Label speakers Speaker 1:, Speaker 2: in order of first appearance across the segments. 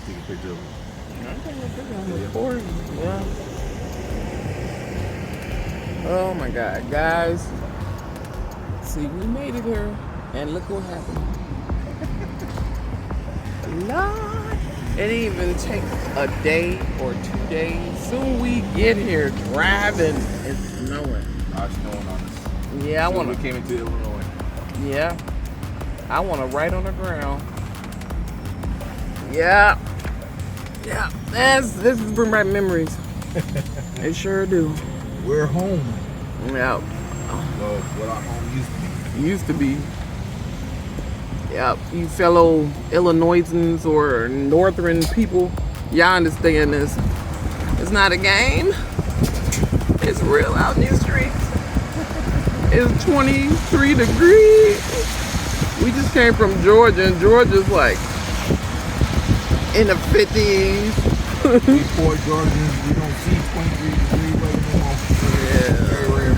Speaker 1: Take a picture of it.
Speaker 2: I'm taking a picture on the board. Yeah. Oh my God, guys. See, we made it here, and look what happened. Lord, it didn't even take a day or 2 days. Soon we get here driving, it's snowing.
Speaker 1: Snowing on us.
Speaker 2: Yeah, I
Speaker 1: So
Speaker 2: want
Speaker 1: we
Speaker 2: to.
Speaker 1: came into Illinois.
Speaker 2: Yeah, I want to write on the ground. Yeah, yeah. This is bring back memories. It sure do.
Speaker 1: We're home.
Speaker 2: Yeah,
Speaker 1: Well, what our home used to be.
Speaker 2: used to be. Yeah, you fellow Illinoisans or Northern people, y'all understand this. It's not a game. It's real out in these streets. It's 23 degrees. We just came from Georgia, and Georgia's like in the 50s.
Speaker 1: We poor Georgians, we don't see 23 degrees weather no more.
Speaker 2: Yeah.
Speaker 1: Very rare.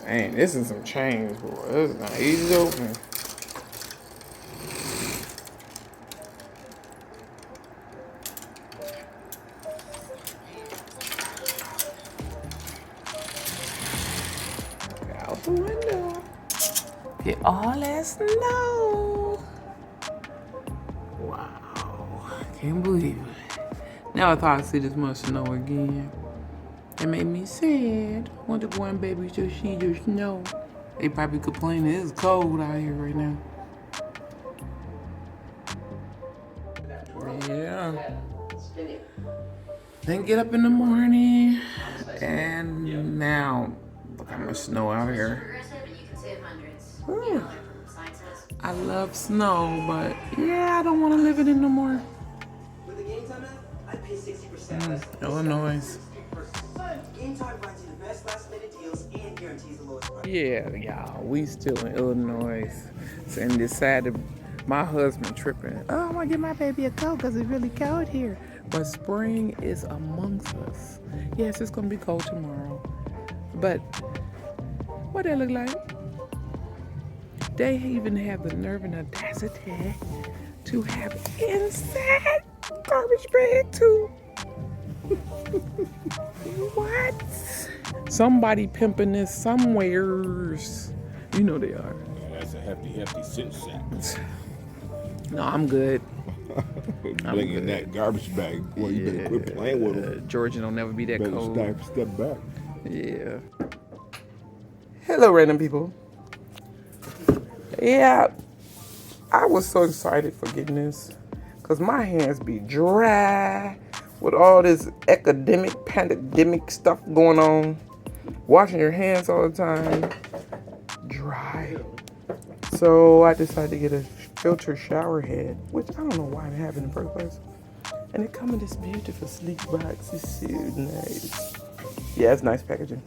Speaker 2: Dang, this is some change, boy. This is not easy to open. Get out the window. Get all that snow. Wow. Can't believe it. Never thought I'd see this much snow again. It made me sad. Want the grandbabies to see the snow. They probably complaining it's cold out here right now. Yeah. Then get up in the morning, and now look how much snow out here. Ooh. I love snow, but yeah, I don't want to live in it no more. Illinois. Yeah, y'all, we still in Illinois, and decided my husband tripping. Oh, I'm gonna get my baby a coat because it's really cold here. But spring is amongst us. Yes, it's gonna be cold tomorrow, but what they look like? They even have the nerve and audacity to have inside garbage bag too. What? Somebody pimping this somewheres. You know they are.
Speaker 1: Yeah, that's a hefty cinch sack.
Speaker 2: No, I'm good.
Speaker 1: Bringing that garbage bag. Boy, you better quit playing with them.
Speaker 2: Georgia don't never be that
Speaker 1: Better
Speaker 2: cold.
Speaker 1: step back.
Speaker 2: Yeah. Hello, random people. Yeah, I was so excited for getting this because my hands be dry with all this pandemic stuff going on. Washing your hands all the time, dry. So I decided to get a filter shower head, which I don't know why I have it in the first place. And it comes in this beautiful sleek box. It's so nice. Yeah, it's nice packaging.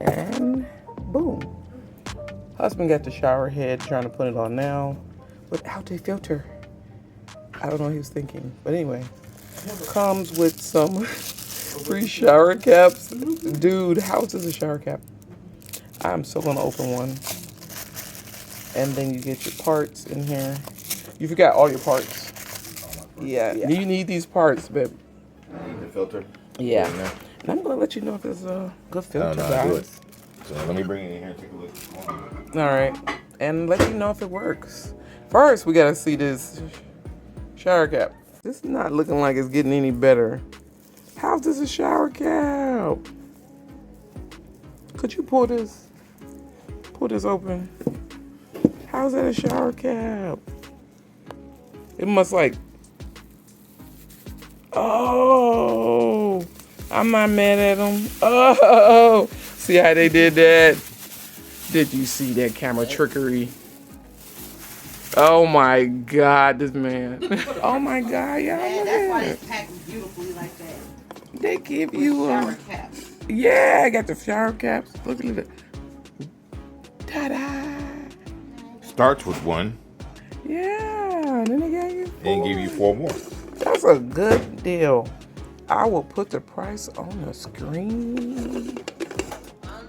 Speaker 2: And boom. Husband got the shower head, trying to put it on now without the filter. I don't know what he was thinking. But anyway, comes with some free shower caps. Dude, how is this a shower cap? I'm so gonna open one And then you get your parts in here. You forgot all your parts. Yeah. You need these parts, babe.
Speaker 1: Need the filter.
Speaker 2: Yeah. And I'm gonna let you know if it's a good filter,
Speaker 1: No,
Speaker 2: guys.
Speaker 1: do it. So let me bring it in here and take a look.
Speaker 2: All right. And let you know if it works. First, we gotta see this shower cap. This is not looking like it's getting any better. How's this a shower cap? Could you pull this? Pull this open. How's that a shower cap? It must like... Oh! I'm not mad at them. Oh! See how they did that? Did you see that camera trickery? Oh my God, this man. Oh my God, y'all.
Speaker 3: Man, that's why it's packed beautifully like that.
Speaker 2: They give
Speaker 3: With
Speaker 2: you
Speaker 3: shower
Speaker 2: a...
Speaker 3: caps.
Speaker 2: Yeah, I got the shower caps. Look at it. Ta-da!
Speaker 1: Starts with one
Speaker 2: Yeah, then they got you
Speaker 1: and give you 4 more.
Speaker 2: That's a good deal. I will put the price on the screen.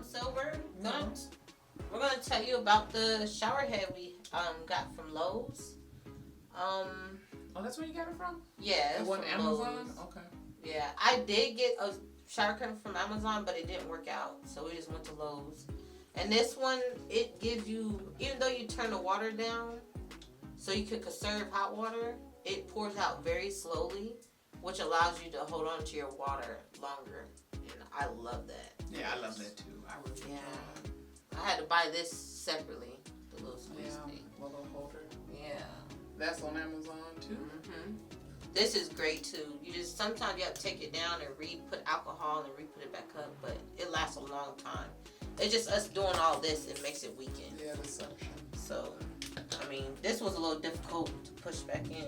Speaker 3: So we're gonna tell you about the shower head we got from Lowe's.
Speaker 2: Oh, that's where you got it from?
Speaker 3: Yeah,
Speaker 2: It
Speaker 3: it's
Speaker 2: wasn't
Speaker 3: from
Speaker 2: Amazon?
Speaker 3: Lowe's.
Speaker 2: Okay.
Speaker 3: Yeah, I did get a shower curtain from Amazon, but it didn't work out, so we just went to Lowe's. And this one, it gives you, even though you turn the water down, so you could conserve hot water, it pours out very slowly, which allows you to hold on to your water longer. And I love that.
Speaker 2: Yeah, I love that too. I really
Speaker 3: Yeah. I had to buy this separately, the little squeeze thing.
Speaker 2: little holder.
Speaker 3: Yeah.
Speaker 2: That's on Amazon too.
Speaker 3: Mm-hmm. This is great too. You just sometimes you have to take it down and put alcohol and put it back up, but it lasts a long time. It's just us doing all this, it makes it weaken.
Speaker 2: Yeah, the suction.
Speaker 3: So, I mean, this was a little difficult to push back in.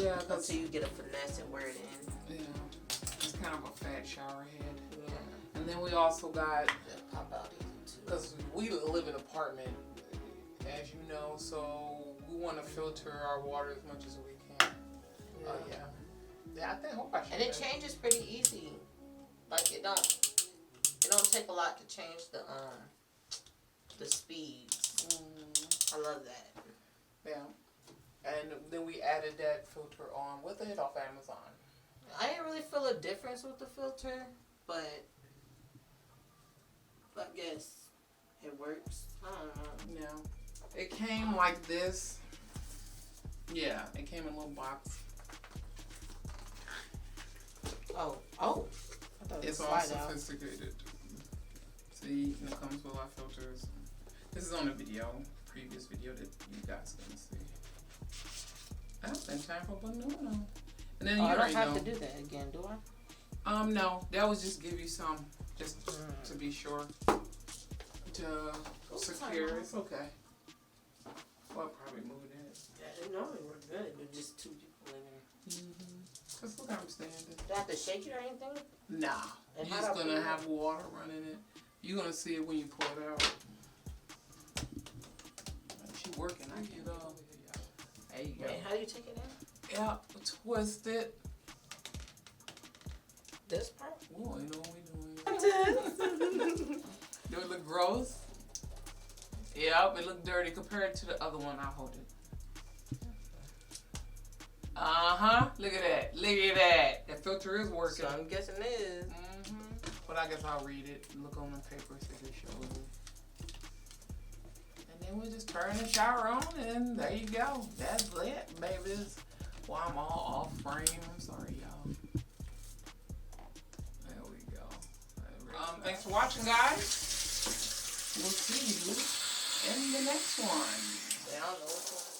Speaker 2: Yeah, because
Speaker 3: Until you get a finesse and wear it in.
Speaker 2: yeah, it's kind of a fat shower head.
Speaker 3: Yeah.
Speaker 2: And then we also got,
Speaker 3: Just pop out easy too.
Speaker 2: because we live in an apartment, as you know, so we want to filter our water as much as we can. Oh yeah. Yeah, I hope I should.
Speaker 3: And it changes pretty easy. Like it don't take a lot to change the speeds. I love that.
Speaker 2: Yeah. And then we added that filter on with it off Amazon.
Speaker 3: I didn't really feel a difference with the filter, but I guess it works. I don't know.
Speaker 2: Yeah. It came like this. Yeah, it came in a little box.
Speaker 3: Oh. I thought it
Speaker 2: It's
Speaker 3: was
Speaker 2: all
Speaker 3: slide out.
Speaker 2: sophisticated. See, and it comes with our filters. This is on a previous video that you guys can see. That's in time for Bonuno. And then you
Speaker 3: I
Speaker 2: already
Speaker 3: don't have
Speaker 2: know.
Speaker 3: to do that again, do I?
Speaker 2: No, that was just give you some, just to be sure. To secure. It's okay. Well, I'll probably move it.
Speaker 3: Yeah, it normally works good. There's just 2 people in there.
Speaker 2: Cause look how I'm standing.
Speaker 3: Do I have to shake it or anything?
Speaker 2: Nah,
Speaker 3: And
Speaker 2: you're
Speaker 3: how
Speaker 2: just
Speaker 3: do I
Speaker 2: gonna
Speaker 3: pull it
Speaker 2: have water running it. You're gonna see it when you pull it out. She working. I get there you go.
Speaker 3: Wait, how do you take it out?
Speaker 2: Yeah, twist it.
Speaker 3: This part?
Speaker 2: Ooh, you know what we doing. Do it look gross? Yep, it look dirty compared to the other one. I'll hold it. Look at that. Look at that. That filter is working.
Speaker 3: So I'm guessing it is.
Speaker 2: But I guess I'll read it. Look on the paper so it shows it. And then we just turn the shower on and there you go. That's it, babies. Well, I'm all off frame. I'm sorry, y'all. There we go. Thanks for watching, guys. We'll see you in the next one.
Speaker 3: I don't know what's going on.